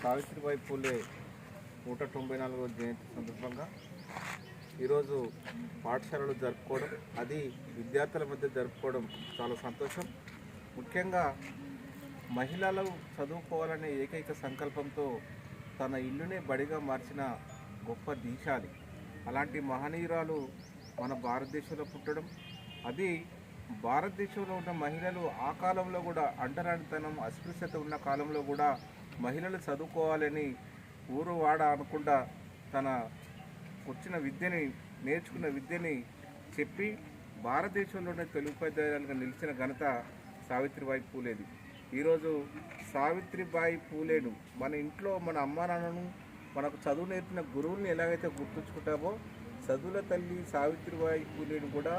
సావిత్రిబాయి పూలే 194వ జయంతి సందర్భంగా ఈరోజు పాఠశాలలు జరుపుకోవడం, అది విద్యార్థుల మధ్య జరుపుకోవడం చాలా సంతోషం. ముఖ్యంగా మహిళలు చదువుకోవాలనే ఏకైక సంకల్పంతో తన ఇల్లునే బడిగా మార్చిన గొప్ప దీశాలి. అలాంటి మహనీయురాలు మన భారతదేశంలో పుట్టడం, అది భారతదేశంలో ఉన్న మహిళలు ఆ కాలంలో కూడా అంటరానితనం, అస్పృశ్యత ఉన్న కాలంలో కూడా మహిళలు చదువుకోవాలని ఊరు వాడ అనకుండా తన వచ్చిన విద్యని, నేర్చుకున్న విద్యని చెప్పి భారతదేశంలోనే తెలుగు ఉపాధ్యాయులుగా నిలిచిన ఘనత సావిత్రిబాయి పూలేది. ఈరోజు సావిత్రిబాయి పూలేను మన ఇంట్లో మన అమ్మా నాన్నను, మనకు చదువు నేర్పిన గురువుల్ని ఎలాగైతే గుర్తుంచుకుంటామో, చదువుల తల్లి సావిత్రిబాయి పూలేను కూడా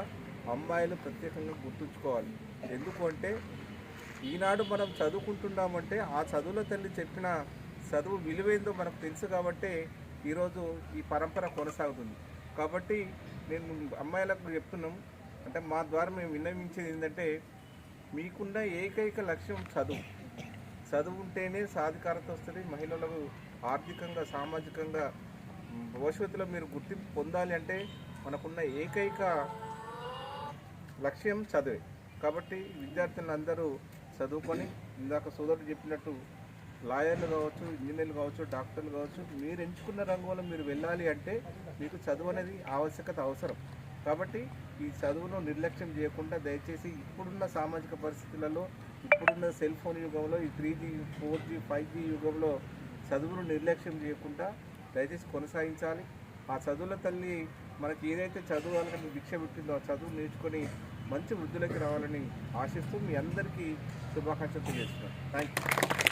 అమ్మాయిలు ప్రత్యేకంగా గుర్తుంచుకోవాలి. ఎందుకు అంటే ఈనాడు మనం చదువుకుంటున్నామంటే ఆ చదువుల తల్లి చెప్పిన చదువు విలువేందో మనకు తెలుసు కాబట్టి ఈరోజు ఈ పరంపర కొనసాగుతుంది. కాబట్టి నేను అమ్మాయిలకు చెప్తున్నాం, అంటే మా ద్వారా మేము విన్నవించేది ఏంటంటే, మీకున్న ఏకైక లక్ష్యం చదువు ఉంటేనే సాధికారత వస్తుంది. మహిళలకు ఆర్థికంగా, సామాజికంగా భవిష్యత్తులో మీరు గుర్తింపు పొందాలి అంటే మనకున్న ఏకైక లక్ష్యం చదువే. కాబట్టి విద్యార్థులందరూ చదువుకొని, ఇందాక సోదరుడు చెప్పినట్టు లాయర్లు కావచ్చు, ఇంజనీర్లు కావచ్చు, డాక్టర్లు కావచ్చు, మీరు ఎంచుకున్న రంగంలో మీరు వెళ్ళాలి అంటే మీకు చదువు అనేది ఆవశ్యకత అవసరం. కాబట్టి ఈ చదువును నిర్లక్ష్యం చేయకుండా దయచేసి ఇప్పుడున్న సామాజిక పరిస్థితులలో, ఇప్పుడున్న సెల్ ఫోన్ యుగంలో, ఈ 3G, 4G, 5G యుగంలో చదువును నిర్లక్ష్యం చేయకుండా దయచేసి కొనసాగించాలి. ఆ చదువుల తల్లి మనకి ఏదైతే చదువులని భిక్ష పెట్టిందో ఆ చదువు నేర్చుకొని మంచి వృద్ధులకి రావాలని ఆశిస్తూ మీ అందరికీ శుభాకాంక్షలు తెలియజేస్తున్నాను. Thank you.